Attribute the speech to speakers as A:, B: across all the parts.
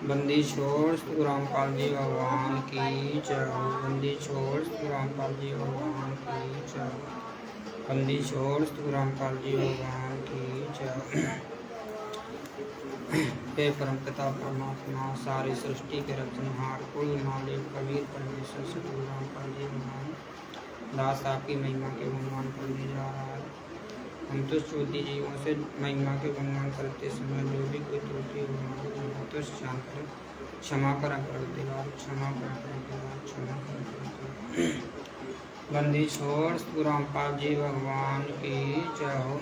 A: बंदी छोड़ सतगुरु रामपाल जी भगवान की जय। बंदी छोड़ सतगुरु रामपाल जी भगवान की जय। बंदी छोड़ सतगुरु रामपाल जी भगवान की जय। हे परम पिता परमात्मा सारी सृष्टि के रचनहार कुल मालिक कबीर परमेश्वर सतगुरु रामपाल जी भगवान दास आपकी महिमा के गुणगान करने जा रहा है। हम तो चौधरी जीवों से महिमा के गुणगान करते समय जो भी कोई त्रुटि हो तो जान कर क्षमा करा परदेवार, क्षमा करा परदेवार, क्षमा करा परदेवार। बंदी छोड़ सतगुरु रामपाल जी भगवान की जय हो।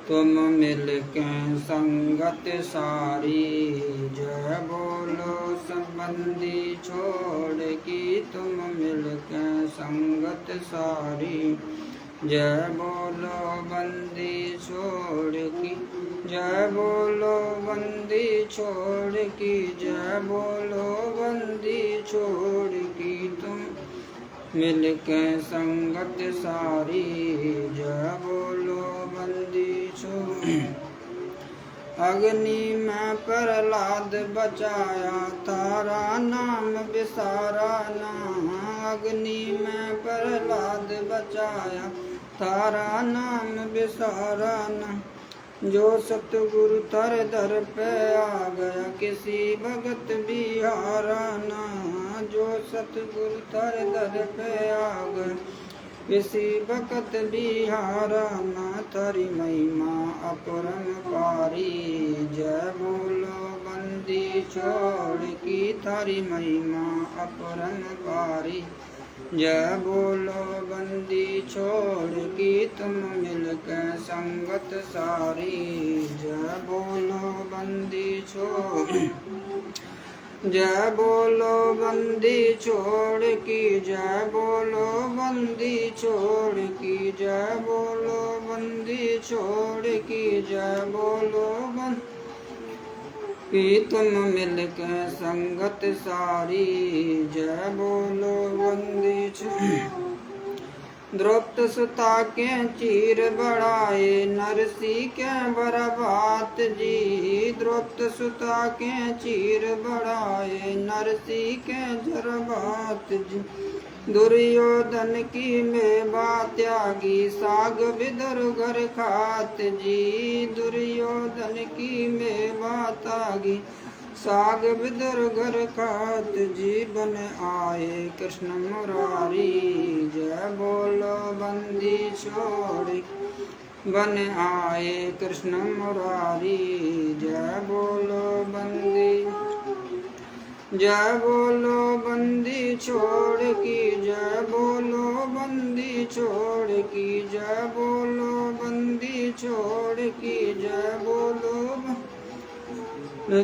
A: तुम मिल के संगत सारी जय बोलो संबंधी छोड़ की। तुम मिल के संगत सारी जय बोलो बंदी छोड़ की। जय बोलो बंदी छोड़ की। जय बोलो बंदी छोड़ की। तुम मिल के संगत सारी जय बोलो बंदी छोड़। अग्नि में प्रहलाद बचाया तारा नाम बिसारा ना। अग्नि में प्रहलाद बचाया तारा नाम बिसारा ना। जो सतगुरु तर दर पे आ गया किसी भगत बिहारा ना। जो सतगुरु तर दर पे आ गया किसी भगत बिहारा ना। तारी महिमा अपरंपारी जय बोलो बंदी छोड़ की। तारी महिमा अपरंपारी जय बोलो बंदी छोड़ की। तुम मिल के संगत सारी जय बोलो बंदी छोड़। जय बोलो बंदी छोड़ की। जय बोलो बंदी छोड़ की। जय बोलो बंदी छोड़ की। जय बोलो बंदी कि तुम मिल के संगत सारी जय बोलो बंदी छोड़। द्रौपद सुता के चीर बढ़ाए नरसी के बरबात जी। द्रौपद सुता के चीर बढ़ाए नरसी के जरबात जी। दुर्योधन की मेवा त्यागी साग विदर घर खात जी। दुर्योधन की मेवा त्यागी साग विदर घर खात जी। बन आए कृष्ण मुरारी जय बोलो बंदी छोड़। बन आए कृष्ण मुरारी जय बोलो बंदी। जय बोलो बंदी छोड़ की। जय बोलो बंदी छोड़ की। जय बोलो बंदी छोड़ की। जय बोलो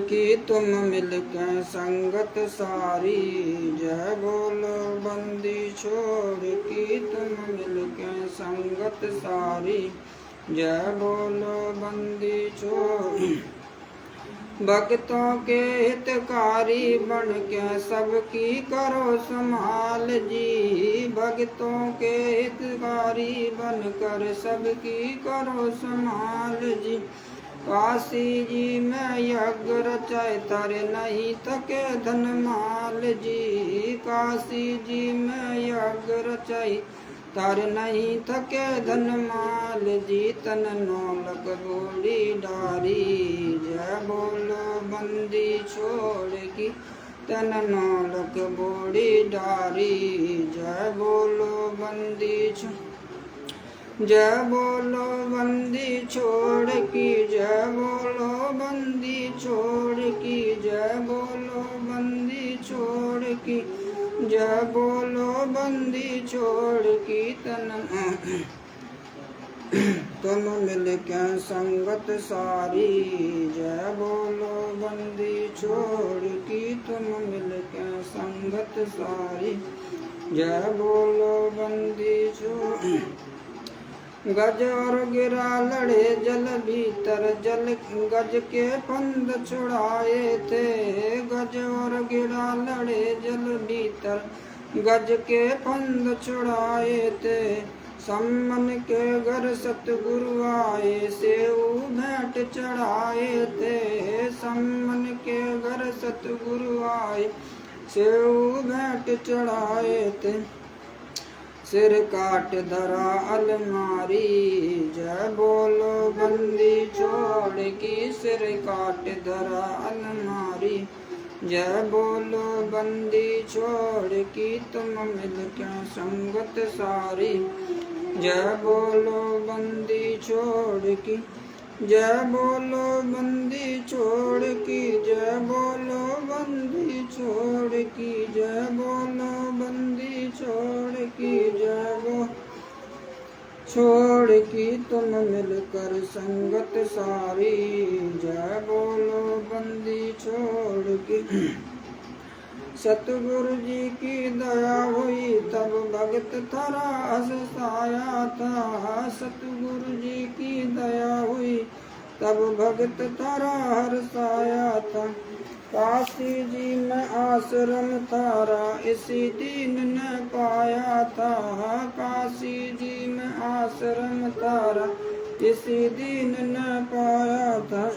A: कि तुम मिल के संगत सारी जय बोलो बंदी छोड़ की। तुम मिल के संगत सारी जय बोलो बंदी छोड़। भक्तों के हितकारी बन के सबकी करो संभाल जी। भक्तों के हितकारी बन कर सबकी करो संभाल जी। काशी जी में यज्ञ रचाए तारे नहीं थके धन माल जी। काशी जी में यज्ञ रचाई तारे नहीं थके धन माल जी। तन नौलक बोली डारी जय बोलो बंदी छोड़ की। तन नौलक बोली डारी जय बोलो बंदी छोड़। जय बोलो बंदी छोड़ की। जय बोलो बंदी छोड़ की। जय बोलो बंदी छोड़ की। जय बोलो बंदी छोड़ की। तुम मिल के संगत सारी जय बोलो बंदी छोड़ की। तुम मिल के संगत सारी जय बोलो बंदी छोड़। गज और गिरा लड़े जल भीतर जल गज के फंद छुड़ाए थे। गज और गिरा लड़े जल भीतर गज के फंद छुड़ाए थे। सम्मन के घर सतगुरु आए सेऊ भेंट चढ़ाए थे। सम्मन के सतगुरु आए सेऊ भेंट चढ़ाए थे सिर काट धरा अलमारी जय बोलो बंदी छोड़ की सिर काट धरा अलमारी जय बोलो बंदी छोड़ की तुम मिल के संगत सारी जय बोलो बंदी छोड़ की जय बोलो बंदी छोड़ की जय बोलो बंदी छोड़ की जय बोलो बंदी छोड़ की जय बोलो छोड़ की तुम मिलकर संगत सारी जय बोलो बंदी छोड़ की सतगुरु जी की दया हुई तब भगत थरा हंसाया था सतगुरु जी की दया हुई तब भगत थरा हर्षाया था काशी जी में आश्रम थारा इसी दिन न पाया था काशी जी में आश्रम थारा इसी दिन न पाया था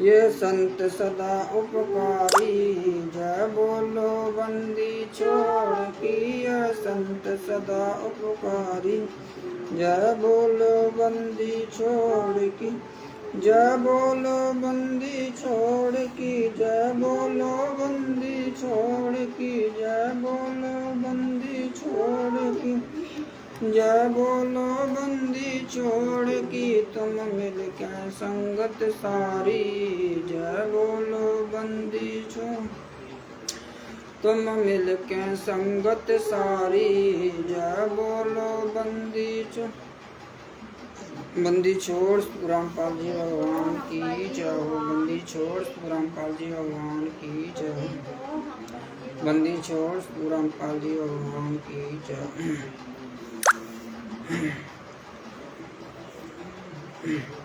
A: ये संत सदा उपकारी जय बोलो बंदी छोड़ की ये संत सदा उपकारी जय बोलो बंदी छोड़ की जय बोलो बंदी छोड़ की जय बोलो बंदी छोड़ की जय बोलो बंदी छोड़ की जय बोलो बंदी छोड़ की तुम मिल के संगत सारी जय बोलो बंदी छोड़ तुम मिल के संगत सारी जय बोलो बंदी छोड़ बंदी छोड़ रामपाल जी भगवान की जय हो बंदी छोड़ रामपाल जी भगवान की जय हो बंदी छोड़ रामपाल जी भगवान की जय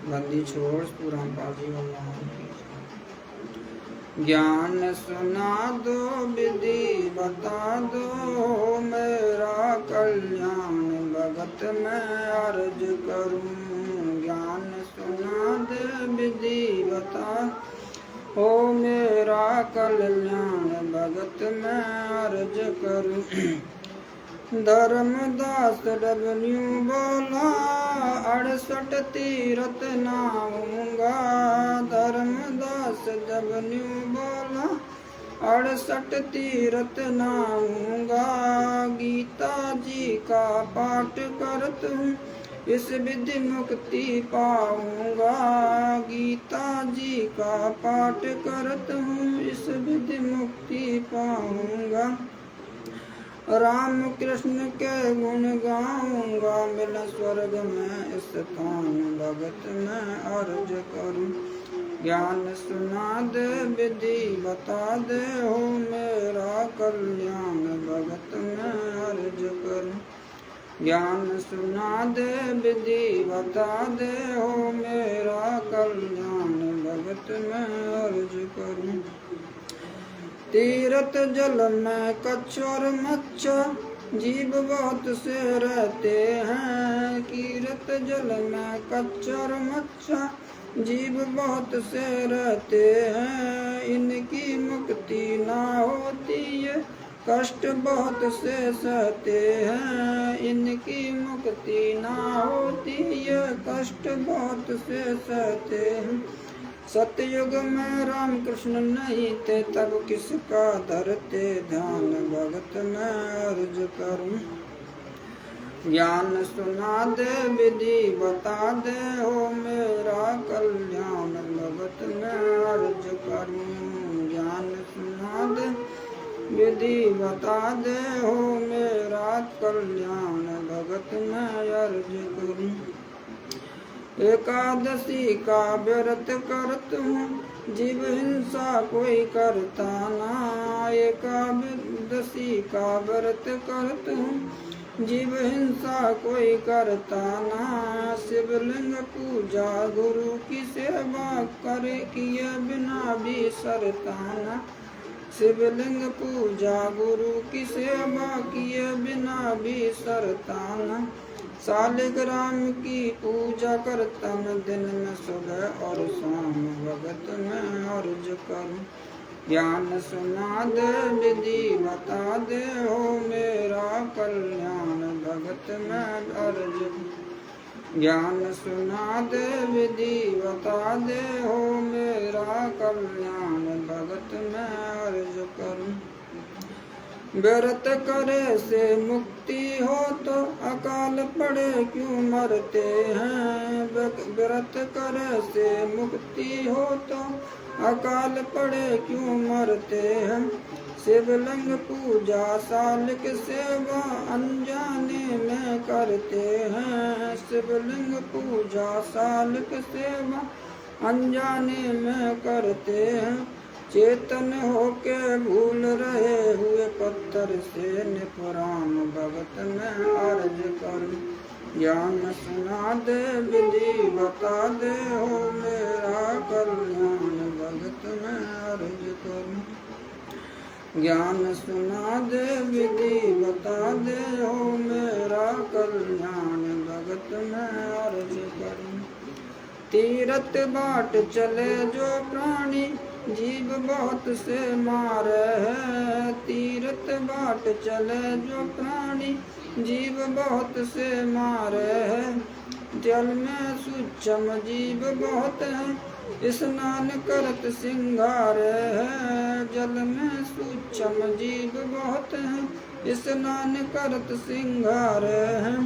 A: बंदी छोड़ रामपाल जी भगवान की ज्ञान सुना दो विधि बता दो मेरा कल्याण भगत मैं अर्ज करूं ज्ञान सुना दे विधि बता हो मेरा कल्याण भगत मैं अर्ज करूं धर्मदास डबन्यू बोला 68 तीरथ नाऊंगा धर्मदास डबन्यू बोला 68 तीरथ नाऊंगा गीता जी का पाठ करत हूँ इस विधि मुक्ति पाऊंगा गीता जी का पाठ करत हूँ इस विधि मुक्ति पाऊंगा राम कृष्ण के गुण गाऊंगा मिल स्वर्ग में स्थान भगत में अर्ज करूं ज्ञान सुना दे विधि बता दे हो मेरा कल्याण भगत में अर्ज करूं ज्ञान सुना दे विधि बता दे हो मेरा कल्याण भगत में अर्ज करूं तीरथ जल में कच्छ और मच्छ जीव बहुत से रहते हैं तीरथ जल में कच्छ और मच्छ जीव बहुत से रहते हैं इनकी मुक्ति ना होती है कष्ट बहुत से सहते हैं इनकी मुक्ति ना होती है कष्ट बहुत से सहते हैं सतयुग में राम कृष्ण नहीं थे तब किसका धरते ध्यान भगत में अर्ज करूं ज्ञान सुना दे विधि बता दे हो मेरा कल्याण भगत में अर्ज करूं ज्ञान सुना दे विधि बता दे हो मेरा कल्याण भगत में अर्ज करूं एकादशी का व्रत करत हूँ जीव हिंसा कोई करता ना एकादशी का व्रत करत हूँ जीव हिंसा कोई करता ना शिवलिंग पूजा गुरु की सेवा करे किए बिना भी सरता ना शिवलिंग पूजा गुरु की सेवा किए बिना भी सरता ना शालिग्राम की पूजा करता मैं दिन में सुबह और शाम भगत में अर्ज करूं ज्ञान सुना दे विधि बता दे हो मेरा कल्याण भगत मैं अर्ज। ज्ञान सुना दे विधि बता दे हो मेरा कल्याण भगत मैं अर्ज करूं। व्रत करे से मुक्ति हो तो अकाल पड़े क्यों मरते हैं। व्रत करे से मुक्ति हो तो अकाल पड़े क्यों मरते हैं। शिवलिंग पूजा सालिक सेवा अनजाने में करते हैं। शिवलिंग पूजा सालिक सेवा अनजाने में करते हैं। चेतन होके भूल रहे हुए पत्थर से निपुराण भगत में अर्ज करूं। ज्ञान सुना दे विधि बता दे हो मेरा कल्याण भगत में अर्ज करूं। ज्ञान सुना दे विधि बता दे हो मेरा कल्याण भगत में अर्ज करूं। तीरथ बाट चले जो प्राणी जीव बहुत से मारे है। तीरथ बाट चले जो प्राणी जीव बहुत से मारे है। जल में सूक्ष्म जीव बहुत है स्नान करत सिंगारे है। जल में सूक्ष्म जीव बहुत है स्नान करत सिंगारे है।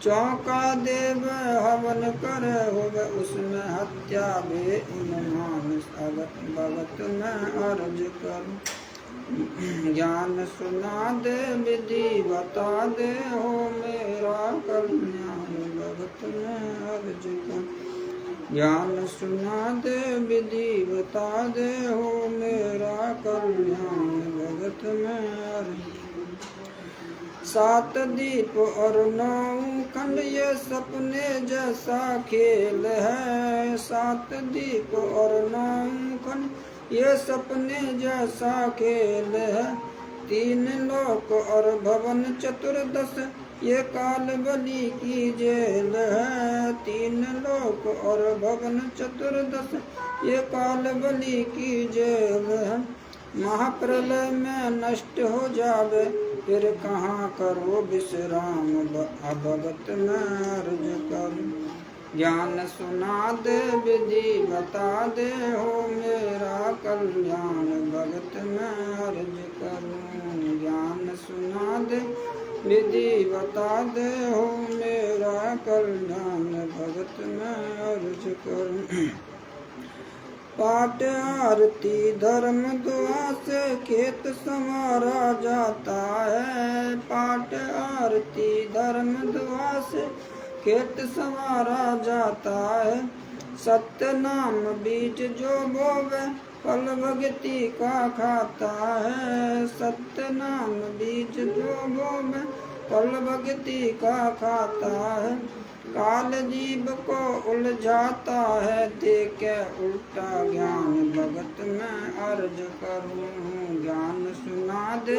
A: चौका देव हवन कर होवे उसमें हत्या बे उन्मानिस भगत में अर्ज करूं। ज्ञान सुना दे विधि बता दे हो मेरा कल्याण भगत में अर्ज करूं। ज्ञान सुना दे विधि बता दे हो मेरा कल्याण भगत में अर्ज। सात दीप और नौ खंड ये सपने जैसा खेल है। सात दीप और नौ खंड ये सपने जैसा खेल है। तीन लोक और भवन चतुर्दश ये काल बलि की जेल है। तीन लोक और भवन चतुर्दश ये काल बलि की जेल है। महाप्रलय में नष्ट हो जावे फिर कहाँ करो विश्राम भगत में अर्ज करूं। ज्ञान सुना दे विधि बता दे हो मेरा कल्याण भगत में अर्ज करूं। ज्ञान सुना दे विधि बता दे हो मेरा कल्याण भगत में अर्ज करूं। पाठ आरती धर्म दुआ से खेत संवारा जाता है। पाठ आरती धर्म दुआ से खेत संवारा जाता है। सत्य नाम बीज जो बोवे फल भक्ति का खाता है। सत्य नाम बीज जो बोवे फल भक्ति का खाता है। काल जीव को उलझाता है देखे उल्टा ज्ञान भगत में अर्ज करूं। ज्ञान सुना दे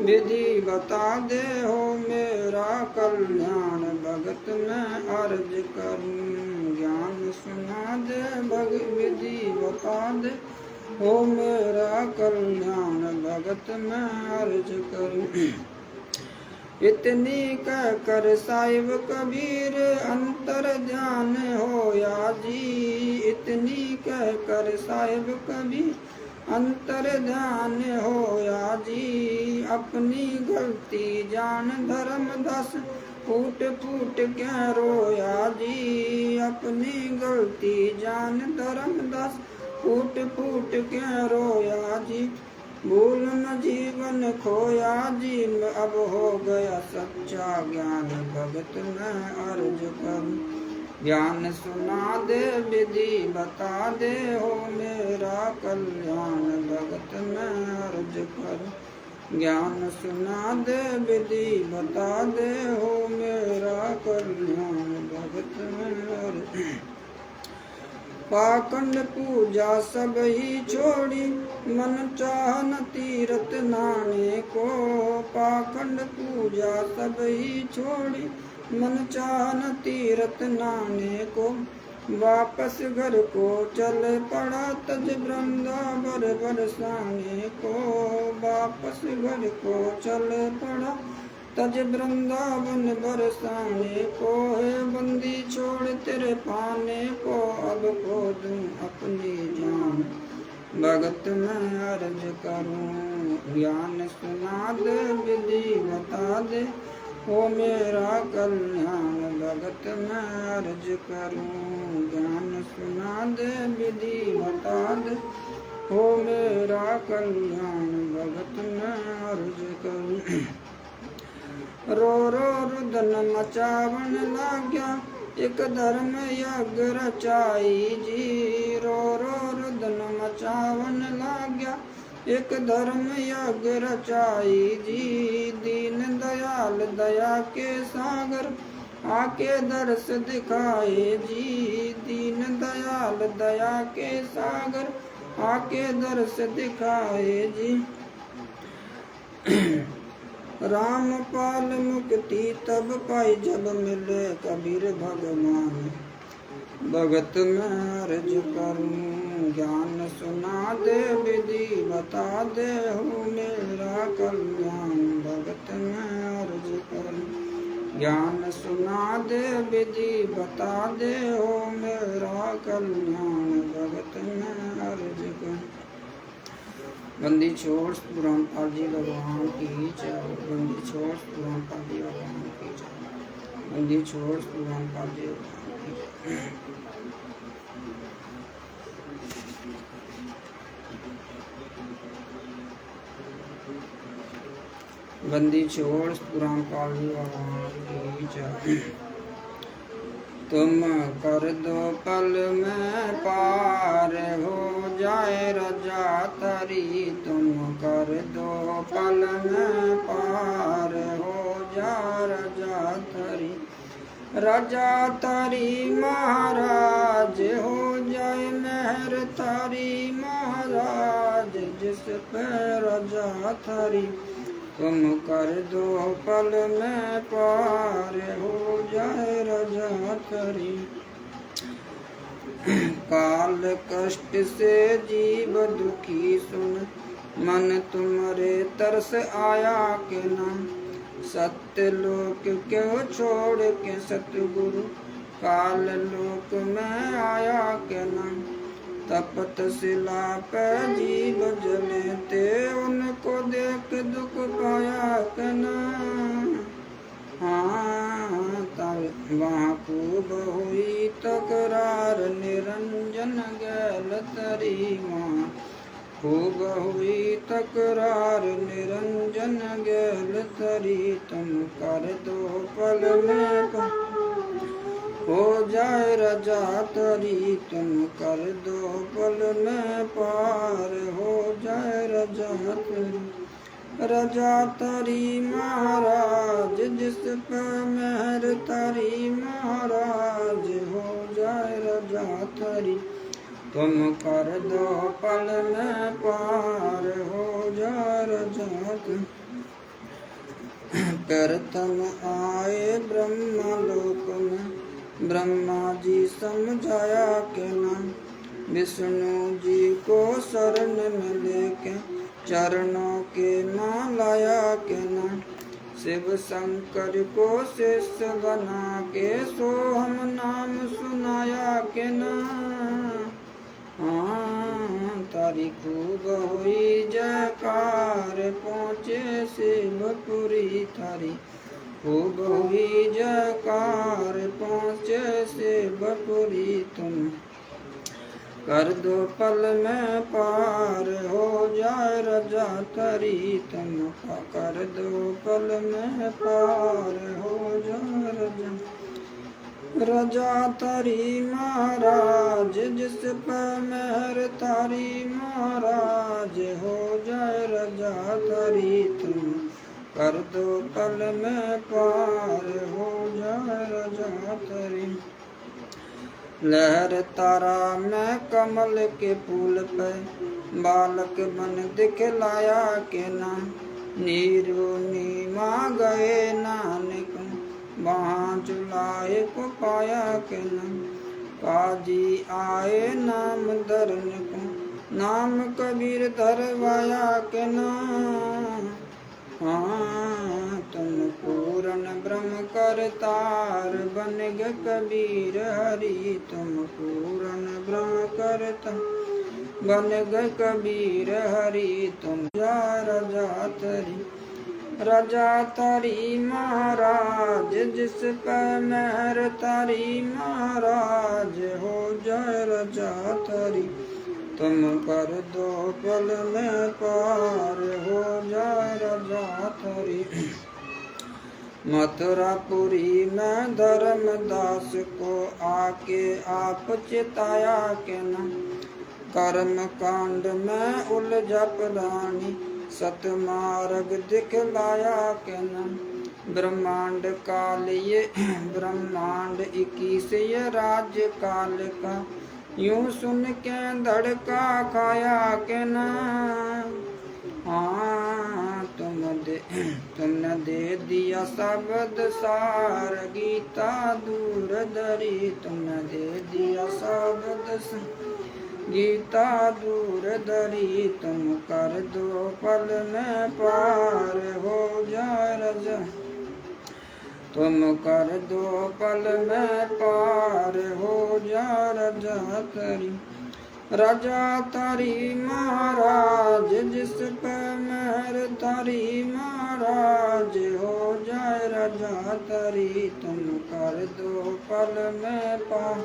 A: विधि बता दे हो मेरा कल्याण भगत में अर्ज करूं। ज्ञान सुना दे विधि बता दे हो मेरा कल्याण भगत में अर्ज करूं। इतनी कह कर साहिब कबीर अंतर ध्यान होया जी। इतनी कह कर साहिब कबीर अंतर ध्यान होया जी। अपनी गलती जान धर्म दस फूट फूट क्या रोया जी। अपनी गलती जान धर्म दस फूट फूट क्या रोया जी। भूल न जीवन खोया जी अब हो गया सच्चा ज्ञान भगत में अर्ज करूं। ज्ञान सुना दे विधि बता दे हो मेरा कल्याण भगत में अर्ज करूं। ज्ञान सुना दे विधि बता दे हो मेरा कल्याण भगत में अर्ज। पाखंड पूजा सब ही छोड़ी मन चाहन तीरथ नाने को। पाखंड पूजा सब ही छोड़ी मन चाहन तीरथ नाने को। वापस घर को चल पड़ा तज वृंदावन बरसाने को। वापस घर को चल पड़ा तज वृंदावन बरसाने को। है बंदी छोड़ तेरे पाने को, अब खो दूं अपनी जान भगत मैं अर्ज करूं। ज्ञान सुना दे विधि बता दे, हो मेरा कल्याण भगत मैं अर्ज करूं। ज्ञान सुना दे विधि बता दे, हो मेरा कल्याण भगत मैं अर्ज करूं। रो रो रुदन मचावन लाग्या, एक धर्म यज्ञ रचाई जी। रो रो रुदन मचावन लाग्या, एक धर्म यज्ञ रचाई जी। दीन दयाल दया के सागर, आके दर्श दिखाए जी। दीन दयाल दया के सागर, आके दर्श दिखाए जी। रामपाल मुक्ति तब पाई, जब मिले कबीर भगवान भगत मैं अर्ज करूं। ज्ञान सुना दे विधि बता दे, हो मेरा कल्याण भगत मैं अर्ज करूं। ज्ञान सुना दे विधि बता दे, हो मेरा कल्याण भगत मैं अर्ज करूं। बंदी छोड़ रामपाल जी भगवान की जय। बंदी छोड़ रामपाल जी भगवान की जय। बंदी छोड़ रामपाल जी भगवान की जय। बंदी छोड़ रामपाल जी भगवान की जय। तुम कर दो पल में पार, हो जाए रजा तरी। तुम कर दो पल में पार, हो जा रजा तरी। रजा तरी महाराज, हो जाए मेहर तारी महाराज, जिस पे रजा तरी। तुम कर दो पल में पार, हो जाए रजा तरी। काल कष्ट से जीव दुखी सुन, मन तुम्हारे तरस आया के नाम। सत्य लोक क्यों छोड़ के सतगुरु, काल लोक में आया के नाम। तपत शिला पे जीव जले ते, उनको देख दुख पाया के नाम। हाँ तब वहाँ खूब हुई तकरार, निरंजन गैल तरी। वहाँ खूब हुई तकरार, निरंजन गैल तरी। तुम कर दो पल में हो जाए रजा तरी। तुम कर दो पल में पार, हो जाए रजा तरी। रजा तरी महाराज, जिस पे मेहर तारी महाराज, हो जाए रजा तरी। तुम कर दो पल में पार, हो जाए रजा तरी। प्रथम आए ब्रह्मलोक में, ब्रह्मा जी समझाया के नाम। विष्णु जी को शरण में लेके, चरणों के नाम लाया के नाम। शिव शंकर को शिष्य बना के, सोहम नाम सुनाया के नाम। हाँ तारी खूब हुई जयकार, पहुँचे शिवपुरी थारी। खूब हुई जयकार, पहुँचे शिवपुरी। तुम कर दो पल में पार, हो जाए रजा तरी। तुम कर दो पल में पार, हो जाए रजा रजा तरी महाराज, जिस पर मेहर तारी महाराज, हो जाए रजा तरी। तुम कर दो पल में पार, हो जाए रजा तरी। लहर तारा में कमल के फूल पे, बालक बन दिखलाया के नाम। नीरो नीमा गए नानक, वहाँ चुलाए को पाया के नाम। काजी आए नाम धरन को, नाम कबीर धरवाया के नाम। हाँ तुम पूर्ण ब्रह्म करतार, बन ग कबीर हरि तुम पूर्ण ब्रह्म करता, बन ग कबीर हरि तुम। राजा तरी, राजा तारी महाराज, जिस पर मेहर तारी महाराज, हो जाए राजा तारी तुम कर दो पल में पार, हो जाए राजा तारी। मथुरापुरी में धर्मदास को आके आप चिताया के न, कर्म कांड में उलझा प्राणी, सतमार्ग दिखलाया के न। ब्रह्मांड काल ये ब्रह्मांड 21 ये राज्य काल का, यूं सुन के धड़का खाया के ना। हाँ तुमने दे दिया शब्द सार, गीता दूर धरी तुमने दे दिया शब्द गीता दूर धरी तुम कर दो पल में पार, हो जाए राजा तुम कर दो पल में पार, हो जा राजा तारी। राजा तारी महाराज, जिस पर मेहर तारी महाराज, हो जाए राजा तारी तुम कर दो पल में पार,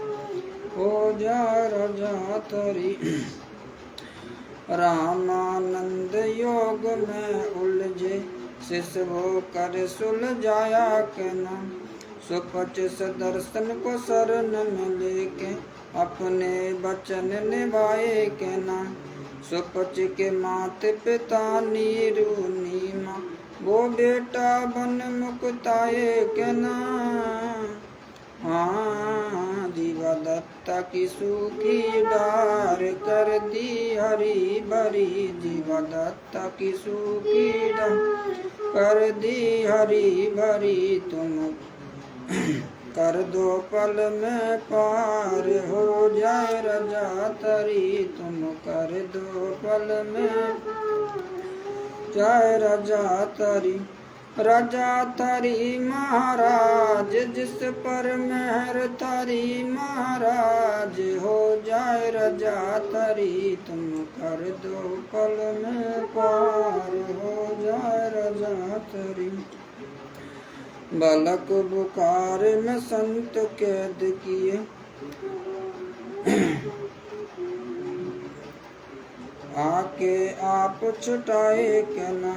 A: हो जाए राजा तारी। रामानंद योग में उलझे शिष्य वो कर सुलझाया के नाम, सुपच सदर्शन को शरण में लेके अपने वचन निभाए के नाम। सुपच के माते पिता नीरू नीमा, वो बेटा बन मुक्ताए के नाम। हाँ जीवा दत्ता की सूखी डार, कर दी हरी भरी जीवा दत्ता की सूखी डार, कर दी हरी भरी तुम कर दो पल में पार, हो जाए राजा तरी तुम कर दो पल में जाए राजा तरी। राजा तारी महाराज, जिस पर मेहर तारी महाराज, हो जाए राजा तारी तुम कर दो पल में पार, हो जाए राजा तारी। बालक बुखार में संत कैद किए, आके आप छुटाए के ना।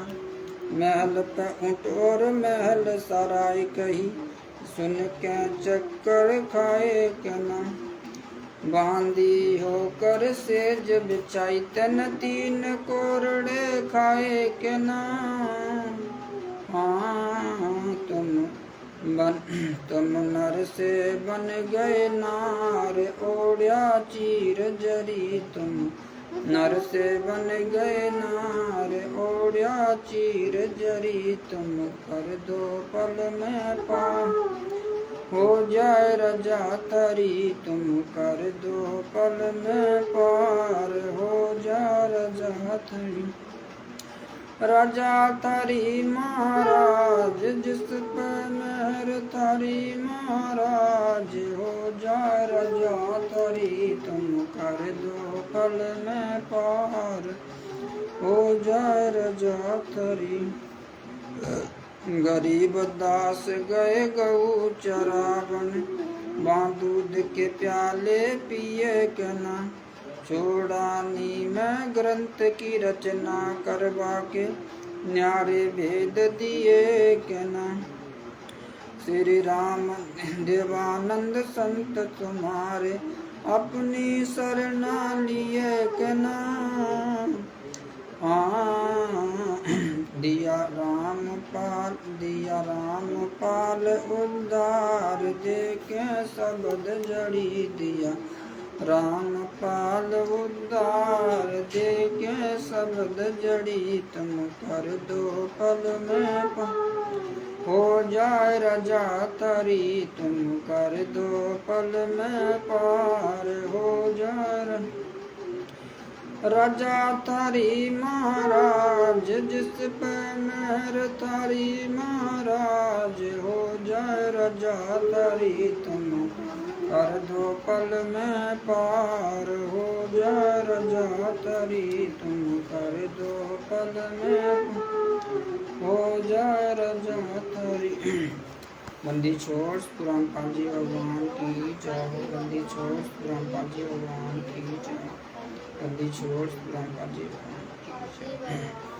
A: महल पे ऊँट और महल सराय कही, सुन के चक्कर खाए के ना। बांधी होकर सेज बिछाई तन 3 कोरड़े खाए के ना। हाँ तुम नर से बन गए नार, ओढ़िया चीर जरी तुम नर से बन गए नार, ओढ़िया चीर जरी तुम कर दो पल में पार, हो जाए राजा तरी तुम कर दो पल में पार, हो जाए राजा तरी। राजा तारी महाराज, जिस पर मेहर तारी महाराज, हो जाए राजा तारी तुम कर दो पल में पार, हो जाए राजा तारी। गरीब दास गए गऊ चरावन, दूध के प्याले पिए के ना। चूड़ानी में ग्रंथ की रचना करवा के, न्यारे भेद दिए के ना। श्री राम देवानंद संत तुम्हारे, अपनी शरणा लिए के ना। हाँ दिया राम पाल उद्धार, देके शब्द जड़ी दिया रामपाल उद्धार, देके शब्द जड़ी तुम कर दो पल में हो जाए रजा तारी तुम कर दो पल में पार। हो जाए रजा तारी महाराज जिस पे मेहर तारी महाराज। हो जाए रजा तारी तुम कर दो पल में पार। हो जाए रजा तारी तुम कर दो पल में हो जाए रजा तारी। बंदी छोड़ रामपाल जी भगवान की जय। बंदी छोड़ रामपाल जी भगवान की जय। बंदी छोड़ रामपाल जी भगवान की जय।